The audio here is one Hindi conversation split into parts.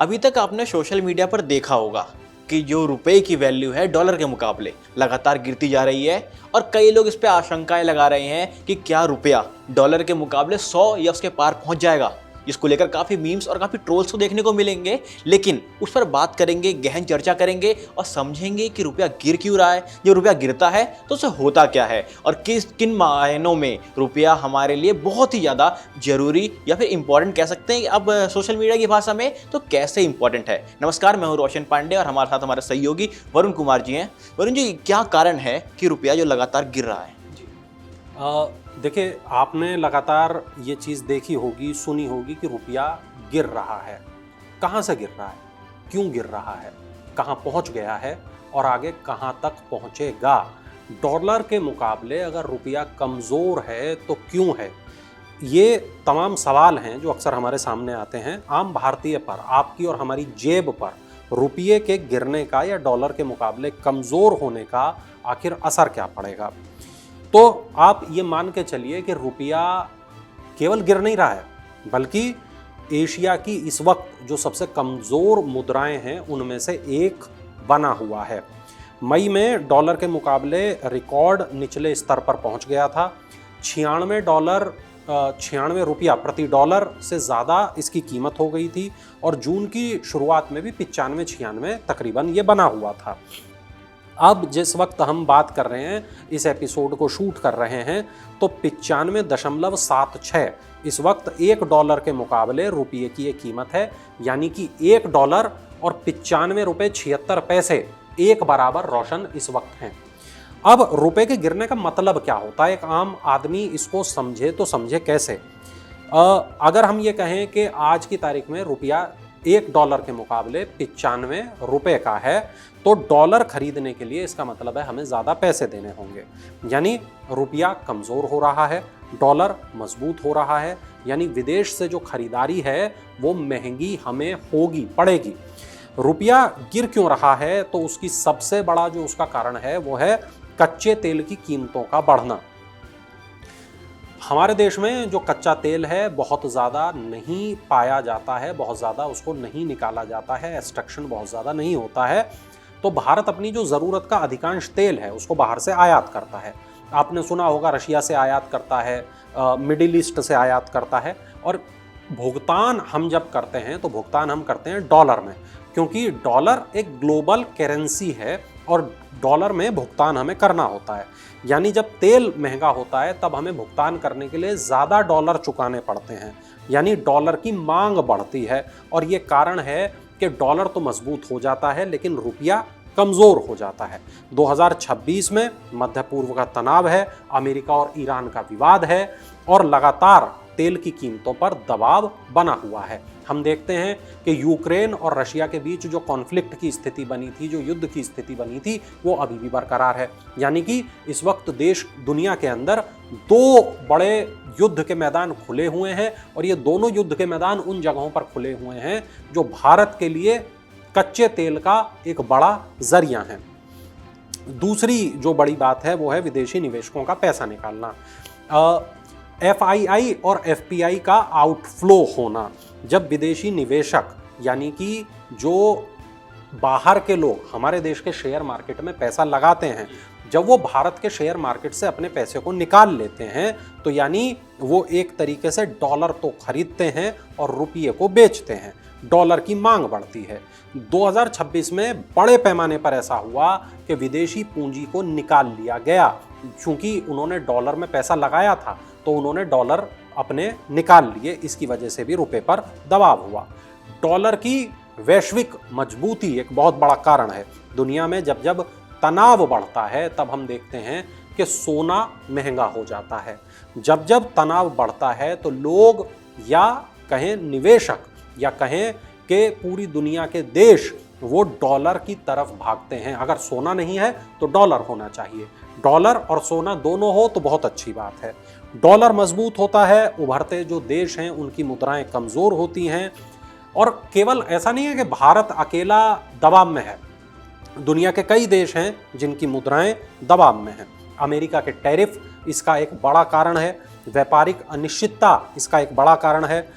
अभी तक आपने सोशल मीडिया पर देखा होगा कि जो रुपए की वैल्यू है डॉलर के मुकाबले लगातार गिरती जा रही है और कई लोग इस पे आशंकाएं लगा रहे हैं कि क्या रुपया डॉलर के मुकाबले 100 या उसके पार पहुंच जाएगा। इसको लेकर काफ़ी मीम्स और काफ़ी ट्रोल्स को देखने को मिलेंगे, लेकिन उस पर बात करेंगे, गहन चर्चा करेंगे और समझेंगे कि रुपया गिर क्यों रहा है। जब रुपया गिरता है तो उसे होता क्या है और किन मायनों में रुपया हमारे लिए बहुत ही ज़्यादा जरूरी या फिर इंपॉर्टेंट कह सकते हैं अब सोशल मीडिया की भाषा में तो कैसे इंपॉर्टेंट है। नमस्कार, मैं हूँ रोशन पांडे और हमारे साथ हमारे सहयोगी वरुण कुमार जी हैं। वरुण जी, क्या कारण है कि रुपया जो लगातार गिर रहा है? देखिए, आपने लगातार ये चीज़ देखी होगी, सुनी होगी कि रुपया गिर रहा है। कहाँ से गिर रहा है, क्यों गिर रहा है, कहाँ पहुँच गया है और आगे कहाँ तक पहुँचेगा। डॉलर के मुकाबले अगर रुपया कमज़ोर है तो क्यों है, ये तमाम सवाल हैं जो अक्सर हमारे सामने आते हैं। आम भारतीय पर, आपकी और हमारी जेब पर रुपये के गिरने का या डॉलर के मुकाबले कमज़ोर होने का आखिर असर क्या पड़ेगा। तो आप ये मान के चलिए कि रुपया केवल गिर नहीं रहा है, बल्कि एशिया की इस वक्त जो सबसे कमज़ोर मुद्राएं हैं उनमें से एक बना हुआ है। मई में डॉलर के मुकाबले रिकॉर्ड निचले स्तर पर पहुंच गया था। 96 रुपया प्रति डॉलर से ज़्यादा इसकी कीमत हो गई थी और जून की शुरुआत में भी 95-96 तकरीबन ये बना हुआ था। अब जिस वक्त हम बात कर रहे हैं, इस एपिसोड को शूट कर रहे हैं, तो 95.76 इस वक्त $1 के मुकाबले रुपये की एक कीमत है। यानी कि $1 और 95 रुपये 76 पैसे एक बराबर रोशन इस वक्त हैं। अब रुपये के गिरने का मतलब क्या होता है, एक आम आदमी इसको समझे तो समझे कैसे। अगर हम ये कहें कि आज की तारीख में रुपया $1 के मुकाबले 95 रुपये का है, तो डॉलर खरीदने के लिए इसका मतलब है हमें ज़्यादा पैसे देने होंगे। यानी रुपया कमज़ोर हो रहा है, डॉलर मजबूत हो रहा है, यानी विदेश से जो खरीदारी है वो महंगी हमें पड़ेगी। रुपया गिर क्यों रहा है, तो उसकी सबसे बड़ा जो उसका कारण है वो है कच्चे तेल की कीमतों का बढ़ना। हमारे देश में जो कच्चा तेल है बहुत ज़्यादा नहीं पाया जाता है, बहुत ज़्यादा उसको नहीं निकाला जाता है, एक्सट्रैक्शन बहुत ज़्यादा नहीं होता है। तो भारत अपनी जो ज़रूरत का अधिकांश तेल है उसको बाहर से आयात करता है। आपने सुना होगा रशिया से आयात करता है, मिडिल ईस्ट से आयात करता है। और भुगतान हम जब करते हैं तो भुगतान हम करते हैं डॉलर में, क्योंकि डॉलर एक ग्लोबल करेंसी है और डॉलर में भुगतान हमें करना होता है। यानी जब तेल महंगा होता है तब हमें भुगतान करने के लिए ज़्यादा डॉलर चुकाने पड़ते हैं, यानी डॉलर की मांग बढ़ती है। और ये कारण है कि डॉलर तो मजबूत हो जाता है लेकिन रुपया कमज़ोर हो जाता है। 2026 में मध्य पूर्व का तनाव है, अमेरिका और ईरान का विवाद है और लगातार तेल की कीमतों पर दबाव बना हुआ है। हम देखते हैं कि यूक्रेन और रशिया के बीच जो कॉन्फ्लिक्ट की स्थिति बनी थी, जो युद्ध की स्थिति बनी थी, वो अभी भी बरकरार है। यानी कि इस वक्त दुनिया के अंदर दो बड़े युद्ध के मैदान खुले हुए हैं और ये दोनों युद्ध के मैदान उन जगहों पर खुले हुए हैं जो भारत के लिए कच्चे तेल का एक बड़ा जरिया है। दूसरी जो बड़ी बात है वो है विदेशी निवेशकों का पैसा निकालना। FII और FPI का आउटफ्लो होना। जब विदेशी निवेशक यानी कि जो बाहर के लोग हमारे देश के शेयर मार्केट में पैसा लगाते हैं, जब वो भारत के शेयर मार्केट से अपने पैसे को निकाल लेते हैं तो यानी वो एक तरीके से डॉलर तो खरीदते हैं और रुपये को बेचते हैं, डॉलर की मांग बढ़ती है। 2026 में बड़े पैमाने पर ऐसा हुआ कि विदेशी पूंजी को निकाल लिया गया। चूंकि उन्होंने डॉलर में पैसा लगाया था तो उन्होंने डॉलर अपने निकाल लिए, इसकी वजह से भी रुपए पर दबाव हुआ। डॉलर की वैश्विक मजबूती एक बहुत बड़ा कारण है। दुनिया में जब जब तनाव बढ़ता है तब हम देखते हैं कि सोना महंगा हो जाता है। जब जब तनाव बढ़ता है तो लोग या कहें निवेशक या कहें कि पूरी दुनिया के देश वो डॉलर की तरफ भागते हैं। अगर सोना नहीं है तो डॉलर होना चाहिए, डॉलर और सोना दोनों हो तो बहुत अच्छी बात है। डॉलर मजबूत होता है, उभरते जो देश हैं उनकी मुद्राएं कमज़ोर होती हैं। और केवल ऐसा नहीं है कि भारत अकेला दबाव में है, दुनिया के कई देश हैं जिनकी मुद्राएं दबाव में हैं। अमेरिका के टैरिफ इसका एक बड़ा कारण है। व्यापारिक अनिश्चितता इसका एक बड़ा कारण है।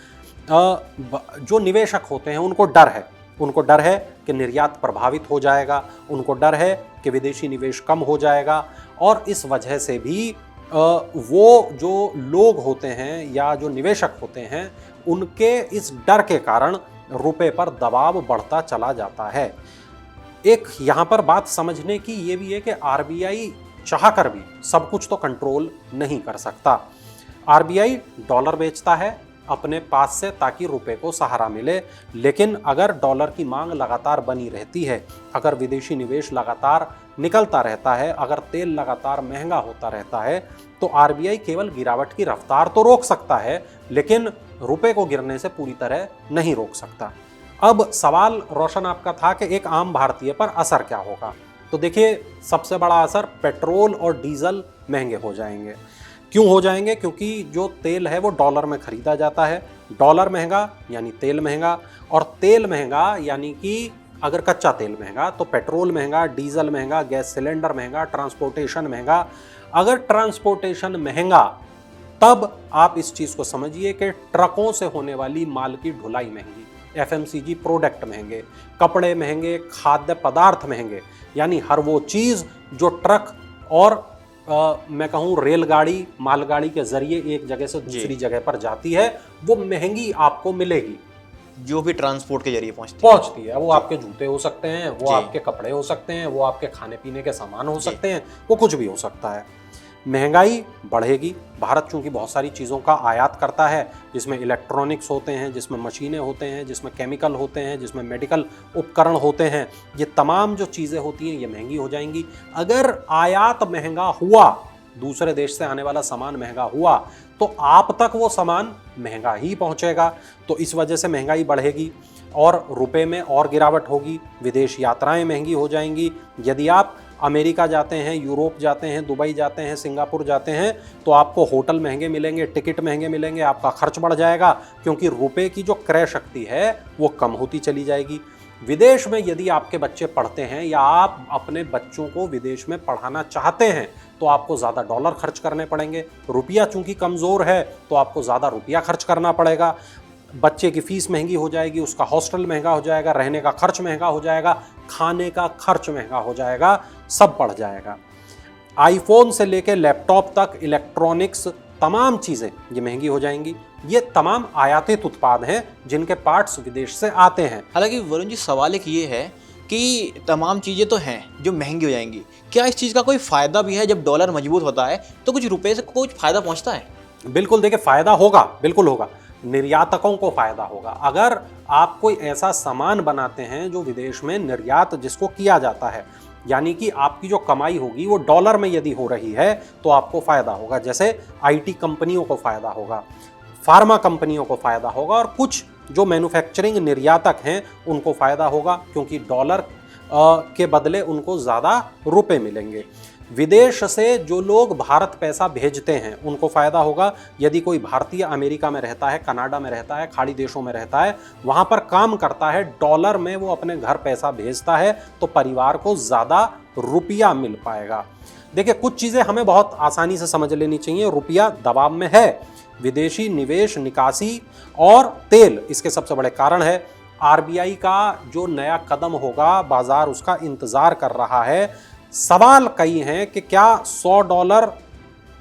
जो निवेशक होते हैं उनको डर है कि निर्यात प्रभावित हो जाएगा, उनको डर है कि विदेशी निवेश कम हो जाएगा, और इस वजह से भी वो जो लोग होते हैं या जो निवेशक होते हैं उनके इस डर के कारण रुपए पर दबाव बढ़ता चला जाता है। एक यहाँ पर बात समझने की ये भी है कि आरबीआई चाहकर भी सब कुछ तो कंट्रोल नहीं कर सकता। आरबीआई डॉलर बेचता है अपने पास से ताकि रुपए को सहारा मिले, लेकिन अगर डॉलर की मांग लगातार बनी रहती है, अगर विदेशी निवेश लगातार निकलता रहता है, अगर तेल लगातार महंगा होता रहता है, तो आरबीआई केवल गिरावट की रफ्तार तो रोक सकता है, लेकिन रुपए को गिरने से पूरी तरह नहीं रोक सकता। अब सवाल रोशन आपका था कि एक आम भारतीय पर असर क्या होगा। तो देखिए, सबसे बड़ा असर पेट्रोल और डीजल महंगे हो जाएंगे। क्यों हो जाएंगे? क्योंकि जो तेल है वो डॉलर में खरीदा जाता है। डॉलर महंगा यानी तेल महंगा, और तेल महंगा यानी कि अगर कच्चा तेल महंगा तो पेट्रोल महंगा, डीजल महंगा, गैस सिलेंडर महंगा, ट्रांसपोर्टेशन महंगा। अगर ट्रांसपोर्टेशन महंगा तब आप इस चीज़ को समझिए कि ट्रकों से होने वाली माल की ढुलाई महंगी, एफएमसीजी प्रोडक्ट महंगे, कपड़े महंगे, खाद्य पदार्थ महंगे, यानी हर वो चीज़ जो ट्रक और मैं कहूँ रेलगाड़ी, मालगाड़ी के जरिए एक जगह से दूसरी जगह पर जाती है, वो महंगी आपको मिलेगी। जो भी ट्रांसपोर्ट के जरिए पहुंचती है, वो आपके जूते हो सकते हैं, वो आपके कपड़े हो सकते हैं, वो आपके खाने पीने के सामान हो सकते हैं, वो कुछ भी हो सकता है। महंगाई बढ़ेगी। भारत चूंकि बहुत सारी चीज़ों का आयात करता है, जिसमें इलेक्ट्रॉनिक्स होते हैं, जिसमें मशीनें होते हैं, जिसमें केमिकल होते हैं, जिसमें मेडिकल उपकरण होते हैं, ये तमाम जो चीज़ें होती हैं ये महंगी हो जाएंगी। अगर आयात महंगा हुआ, दूसरे देश से आने वाला सामान महंगा हुआ, तो आप तक वो सामान महंगा ही पहुंचेगा। तो इस वजह से महंगाई बढ़ेगी और रुपए में और गिरावट होगी। विदेश यात्राएं महंगी हो जाएंगी। यदि आप अमेरिका जाते हैं, यूरोप जाते हैं, दुबई जाते हैं, सिंगापुर जाते हैं, तो आपको होटल महंगे मिलेंगे, टिकट महंगे मिलेंगे, आपका खर्च बढ़ जाएगा, क्योंकि रुपए की जो क्रय शक्ति है वो कम होती चली जाएगी। विदेश में यदि आपके बच्चे पढ़ते हैं या आप अपने बच्चों को विदेश में पढ़ाना चाहते हैं, तो आपको ज़्यादा डॉलर खर्च करने पड़ेंगे। रुपया चूंकि कमज़ोर है तो आपको ज़्यादा रुपया खर्च करना पड़ेगा। बच्चे की फीस महंगी हो जाएगी, उसका हॉस्टल महंगा हो जाएगा, रहने का खर्च महंगा हो जाएगा, खाने का खर्च महंगा हो जाएगा, सब बढ़ जाएगा। आईफोन से लेकर लैपटॉप तक, इलेक्ट्रॉनिक्स, तमाम चीज़ें ये महंगी हो जाएंगी। ये तमाम आयातित उत्पाद हैं जिनके पार्ट्स विदेश से आते हैं। हालांकि वरुण जी, सवाल एक ये है कि तमाम चीज़ें तो हैं जो महंगी हो जाएंगी, क्या इस चीज़ का कोई फ़ायदा भी है? जब डॉलर मजबूत होता है तो कुछ रुपए से कुछ फ़ायदा पहुंचता है? बिल्कुल, देखिए, फ़ायदा होगा, बिल्कुल होगा। निर्यातकों को फ़ायदा होगा। अगर आप कोई ऐसा सामान बनाते हैं जो विदेश में निर्यात जिसको किया जाता है, यानी कि आपकी जो कमाई होगी वो डॉलर में यदि हो रही है, तो आपको फ़ायदा होगा। जैसे आईटी कंपनियों को फ़ायदा होगा, फार्मा कंपनियों को फ़ायदा होगा, और कुछ जो मैन्युफैक्चरिंग निर्यातक हैं उनको फ़ायदा होगा, क्योंकि डॉलर के बदले उनको ज़्यादा रुपए मिलेंगे। विदेश से जो लोग भारत पैसा भेजते हैं उनको फ़ायदा होगा। यदि कोई भारतीय अमेरिका में रहता है, कनाडा में रहता है, खाड़ी देशों में रहता है, वहाँ पर काम करता है, डॉलर में वो अपने घर पैसा भेजता है, तो परिवार को ज़्यादा रुपया मिल पाएगा। देखिए, कुछ चीज़ें हमें बहुत आसानी से समझ लेनी चाहिए। रुपया दबाव में है, विदेशी निवेश, निकासी और तेल इसके सबसे बड़े कारण है। आरबीआई का जो नया कदम होगा, बाजार उसका इंतज़ार कर रहा है। सवाल कई हैं कि क्या $100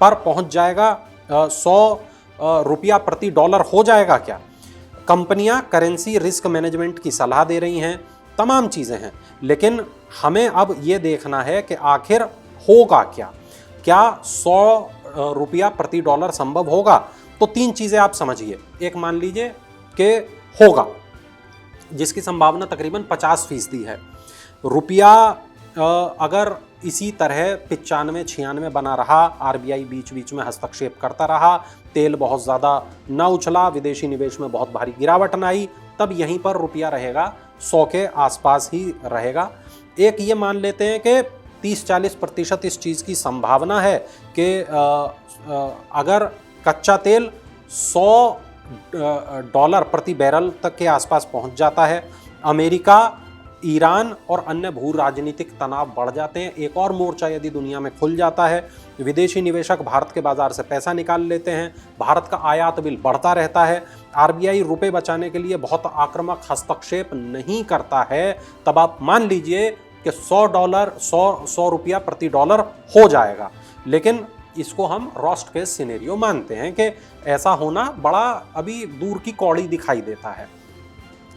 पर पहुंच जाएगा, 100 रुपया प्रति डॉलर हो जाएगा क्या? कंपनियां करेंसी रिस्क मैनेजमेंट की सलाह दे रही हैं, तमाम चीज़ें हैं, लेकिन हमें अब ये देखना है कि आखिर होगा क्या। क्या 100 रुपया प्रति डॉलर संभव होगा? तो तीन चीज़ें आप समझिए। एक, मान लीजिए कि होगा, जिसकी संभावना तकरीबन 50% है। रुपया अगर इसी तरह 95-96 बना रहा, आरबीआई बीच बीच में हस्तक्षेप करता रहा, तेल बहुत ज़्यादा न उछला, विदेशी निवेश में बहुत भारी गिरावट न आई, तब यहीं पर रुपया रहेगा 100 के आसपास ही रहेगा। एक ये मान लेते हैं कि 30-40% इस चीज़ की संभावना है कि अगर कच्चा तेल $100 प्रति बैरल तक के आसपास पहुंच जाता है, अमेरिका ईरान और अन्य भू राजनीतिक तनाव बढ़ जाते हैं। एक और मोर्चा यदि दुनिया में खुल जाता है, विदेशी निवेशक भारत के बाजार से पैसा निकाल लेते हैं, भारत का आयात बिल बढ़ता रहता है, आरबीआई रुपए बचाने के लिए बहुत आक्रामक हस्तक्षेप नहीं करता है, तब आप मान लीजिए कि $100 रुपया प्रति डॉलर हो जाएगा। लेकिन इसको हम रोस्ट केस सिनेरियो मानते हैं कि ऐसा होना बड़ा अभी दूर की कौड़ी दिखाई देता है।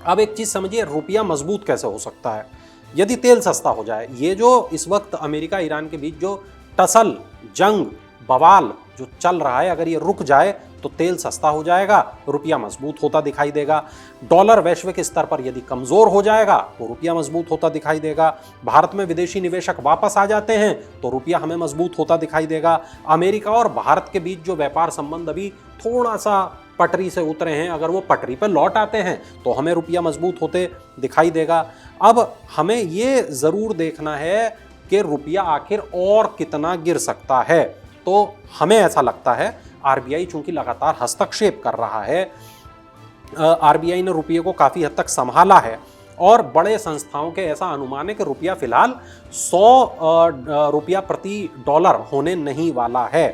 अब एक चीज़ समझिए, रुपया मजबूत कैसे हो सकता है? यदि तेल सस्ता हो जाए। ये जो इस वक्त अमेरिका ईरान के बीच जो टसल, जंग, बवाल जो चल रहा है, अगर ये रुक जाए तो तेल सस्ता हो जाएगा, रुपया मजबूत होता दिखाई देगा। डॉलर वैश्विक स्तर पर यदि कमज़ोर हो जाएगा तो रुपया मजबूत होता दिखाई देगा। भारत में विदेशी निवेशक वापस आ जाते हैं तो रुपया हमें मजबूत होता दिखाई देगा। अमेरिका और भारत के बीच जो व्यापार संबंध अभी थोड़ा सा पटरी से उतरे हैं, अगर वो पटरी पर लौट आते हैं तो हमें रुपया मजबूत होते दिखाई देगा। अब हमें ये ज़रूर देखना है कि रुपया आखिर और कितना गिर सकता है। तो हमें ऐसा लगता है आरबीआई चूंकि लगातार हस्तक्षेप कर रहा है, आरबीआई ने रुपये को काफ़ी हद तक संभाला है और बड़े संस्थाओं के ऐसा अनुमान है कि रुपया फिलहाल 100 रुपया प्रति डॉलर होने नहीं वाला है।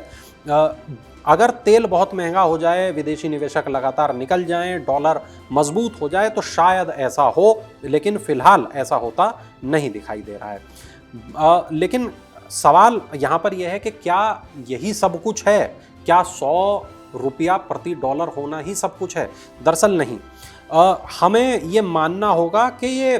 अगर तेल बहुत महंगा हो जाए, विदेशी निवेशक लगातार निकल जाएं, डॉलर मजबूत हो जाए तो शायद ऐसा हो, लेकिन फिलहाल ऐसा होता नहीं दिखाई दे रहा है। लेकिन सवाल यहाँ पर यह है कि क्या यही सब कुछ है? क्या 100 रुपया प्रति डॉलर होना ही सब कुछ है? दरअसल नहीं। हमें ये मानना होगा कि ये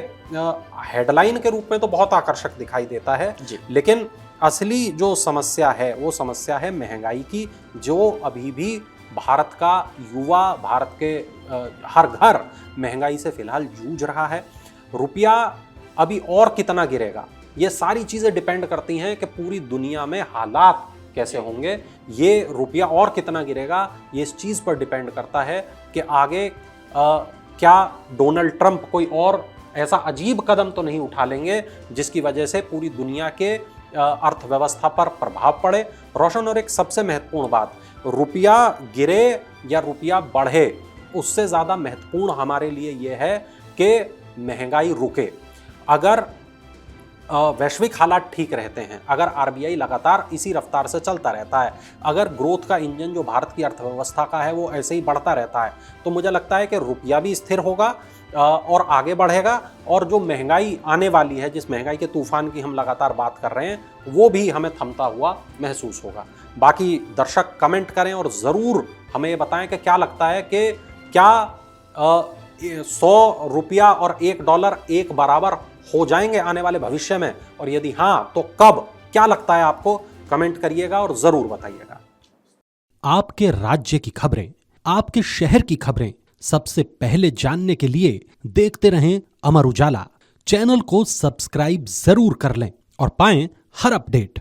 हेडलाइन के रूप में तो बहुत आकर्षक दिखाई देता है, लेकिन असली जो समस्या है वो समस्या है महंगाई की, जो अभी भी भारत का युवा, भारत के हर घर महंगाई से फिलहाल जूझ रहा है। रुपया अभी और कितना गिरेगा, ये सारी चीज़ें डिपेंड करती हैं कि पूरी दुनिया में हालात कैसे होंगे। ये रुपया और कितना गिरेगा ये इस चीज़ पर डिपेंड करता है कि आगे क्या डोनाल्ड ट्रंप कोई और ऐसा अजीब कदम तो नहीं उठा लेंगे जिसकी वजह से पूरी दुनिया के अर्थव्यवस्था पर प्रभाव पड़े। रोशन, और एक सबसे महत्वपूर्ण बात, रुपया गिरे या रुपया बढ़े, उससे ज़्यादा महत्वपूर्ण हमारे लिए ये है कि महंगाई रुके। अगर वैश्विक हालात ठीक रहते हैं, अगर आरबीआई लगातार इसी रफ्तार से चलता रहता है, अगर ग्रोथ का इंजन जो भारत की अर्थव्यवस्था का है वो ऐसे ही बढ़ता रहता है, तो मुझे लगता है कि रुपया भी स्थिर होगा और आगे बढ़ेगा, और जो महंगाई आने वाली है, जिस महंगाई के तूफान की हम लगातार बात कर रहे हैं, वो भी हमें थमता हुआ महसूस होगा। बाकी दर्शक कमेंट करें और ज़रूर हमें ये बताएं कि क्या लगता है कि क्या 100 रुपया और $1 एक बराबर हो जाएंगे आने वाले भविष्य में, और यदि हाँ तो कब? क्या लगता है आपको? कमेंट करिएगा और जरूर बताइएगा। आपके राज्य की खबरें, आपके शहर की खबरें सबसे पहले जानने के लिए देखते रहें अमर उजाला। चैनल को सब्सक्राइब जरूर कर लें और पाएं हर अपडेट।